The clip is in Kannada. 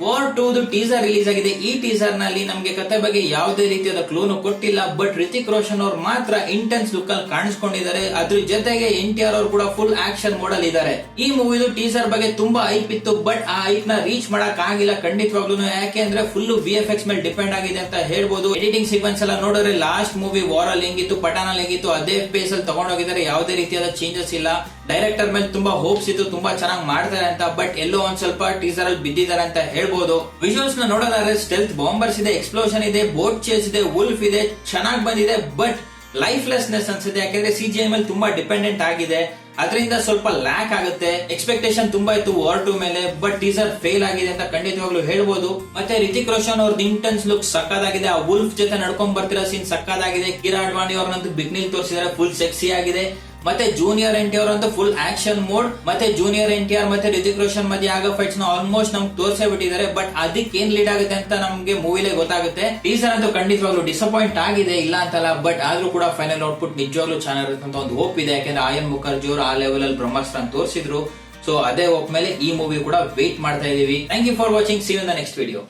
ವಾರ್ 2 ಟೀಸರ್ ರಿಲೀಸ್ ಆಗಿದೆ. ಈ ಟೀಸರ್ ನಲ್ಲಿ ನಮಗೆ ಕತೆ ಬಗ್ಗೆ ಯಾವುದೇ ರೀತಿಯಾದ ಕ್ಲೂನು ಕೊಟ್ಟಿಲ್ಲ. ಬಟ್ ರಿತಿಕ್ ರೋಷನ್ ಅವ್ರು ಮಾತ್ರ ಇಂಟೆನ್ಸ್ ಲುಕ್ ಅಲ್ಲಿ ಕಾಣಿಸ್ಕೊಂಡಿದ್ದಾರೆ. ಅದ್ರ ಜೊತೆಗೆ NTR ಅವರು ಕೂಡ ಫುಲ್ ಆಕ್ಷನ್ ಮೋಡ್ ಅಲ್ಲಿ ಇದ್ದಾರೆ. ಈ ಮೂವಿದು ಟೀಸರ್ ಬಗ್ಗೆ ತುಂಬಾ ಹೈಪ್ ಇತ್ತು, ಬಟ್ ಆ ಹೈಪ್ ನ ರೀಚ್ ಮಾಡಕ್ ಆಗಿಲ್ಲ ಖಂಡಿತವಾಗ್ಲೂ. ಯಾಕೆ ಅಂದ್ರೆ ಫುಲ್ VFX ಮೇಲೆ ಡಿಪೆಂಡ್ ಆಗಿದೆ ಅಂತ ಹೇಳ್ಬೋದು. ಎಡಿಟಿಂಗ್ ಸೀಕ್ವೆನ್ಸ್ ಎಲ್ಲ ನೋಡಿದ್ರೆ ಲಾಸ್ಟ್ ಮೂವಿ ವಾರ್ ಅಲ್ಲಿ ಹೆಂಗಿತ್ತು, ಪಠಾನ್ ಅಲ್ಲಿ ಹೆಂಗಿತ್ತು, ಅದೇ ಪೇಸ್ ಅಲ್ಲಿ ತಗೊಂಡೋಗಿದ್ದಾರೆ. ಯಾವುದೇ ರೀತಿಯಾದ ಚೇಂಜಸ್ ಇಲ್ಲ. ಡೈರೆಕ್ಟರ್ ಮೇಲೆ ತುಂಬಾ ಹೋಪ್ಸ್ ಇತ್ತು, ತುಂಬಾ ಚೆನ್ನಾಗಿ ಮಾಡ್ತಾರೆ ಅಂತ. ಬಟ್ ಎಲ್ಲೋ ಒಂದ್ ಸ್ವಲ್ಪ ಟೀಸರ್ ಅಲ್ಲಿ ಬಿದ್ದಿದ್ದಾರೆ ಅಂತ ಹೇಳ್ಬೋದು. ವಿಜುವಲ್ಸ್ ನ ನೋಡೋದಾದ್ರೆ ಸ್ಟೆಲ್ತ್ ಬಾಂಬರ್ಸ್ ಇದೆ, ಎಕ್ಸ್ಪ್ಲೋಷನ್ ಇದೆ, ಬೋಟ್ ಚೇಸ್ ಇದೆ, ವುಲ್ಫ್ ಇದೆ, ಚೆನ್ನಾಗಿ ಬಂದಿದೆ. ಬಟ್ ಲೈಫ್ಲೆಸ್ನೆಸ್ ಅನ್ಸುತ್ತೆ, ಯಾಕಂದ್ರೆ CGI ಮೇಲೆ ತುಂಬಾ ಡಿಪೆಂಡೆಂಟ್ ಆಗಿದೆ. ಅದರಿಂದ ಸ್ವಲ್ಪ ಲ್ಯಾಕ್ ಆಗುತ್ತೆ. ಎಕ್ಸ್ಪೆಕ್ಟೇಷನ್ ತುಂಬಾ ಇತ್ತು ವಾರ್ 2 ಮೇಲೆ, ಬಟ್ ಟೀಸರ್ ಫೇಲ್ ಆಗಿದೆ ಅಂತ ಖಂಡಿತವಾಗ್ಲೂ ಹೇಳ್ಬೋದು. ಮತ್ತೆ ರಿತಿಕ್ ರೋಷನ್ ಅವ್ರದ್ದು ಇಂಟೆನ್ಸ್ ಲುಕ್ ಸಕ್ಕದಾಗಿದೆ. ಆ ವುಲ್ಫ್ ಜೊತೆ ನಡ್ಕೊಂಡ್ ಬರ್ತಿರೋ ಸೀನ್ ಸಕ್ಕದಾಗಿದೆ. ಕಿರಾ ಅಡ್ವಾಣಿ ಅವ್ರನ್ನಂತೂ ಬಿಗ್ನಿಲ್ ತೋರಿಸಿದ್ದಾರೆ, ಫುಲ್ ಸೆಕ್ಸಿ ಆಗಿದೆ. ಮತ್ತೆ ಜೂನಿಯರ್ NTR ಅಂತೂ ಫುಲ್ ಆಕ್ಷನ್ ಮೋಡ್. ಮತ್ತೆ ಜೂನಿಯರ್ NTR ಮತ್ತೆ ರಿತಿಕ್ ರೋಷನ್ ಮಧ್ಯೆ ಆಗೋ ಫೈಟ್ಸ್ ನ ಆಲ್ಮೋಸ್ಟ್ ನಮ್ಗೆ ತೋರಿಸೇ ಬಿಟ್ಟಿದ್ದಾರೆ. ಬಟ್ ಅದಕ್ಕೆ ಏನ್ ಲೀಡ್ ಆಗುತ್ತೆ ಅಂತ ನಮ್ಗೆ ಮೂವಿಲೇ ಗೊತ್ತಾಗುತ್ತೆ. ಟೀಸರ್ ಅಂತೂ ಖಂಡಿತವಾಗ್ಲೂ ಡಿಸಪಾಯಿಂಟ್ ಆಗಿದೆ, ಇಲ್ಲ ಅಂತಲ್ಲ. ಬಟ್ ಆದ್ರೂ ಕೂಡ ಫೈನಲ್ ಔಟ್ಪುಟ್ ನಿಜವಾಗ್ಲೂ ಚೆನ್ನಾಗಿರುತ್ತೆ ಅಂತ ಒಂದು ಹೋಪ್ ಇದೆ. ಯಾಕಂದ್ರೆ ಆಯನ್ ಮುಖರ್ಜಿ ಅವರು ಆ ಲೆವೆಲ್ ಅಲ್ಲಿ ಬ್ರಹ್ಮಾಸ್ತ್ರ ತೋರಿಸಿದ್ರು. ಸೊ ಅದೇ ಹೋಪ್ ಮೇಲೆ ಈ ಮೂವಿ ಕೂಡ ವೇಟ್ ಮಾಡ್ತಾ ಇದೀವಿ. Thank you for watching. See you in the next video.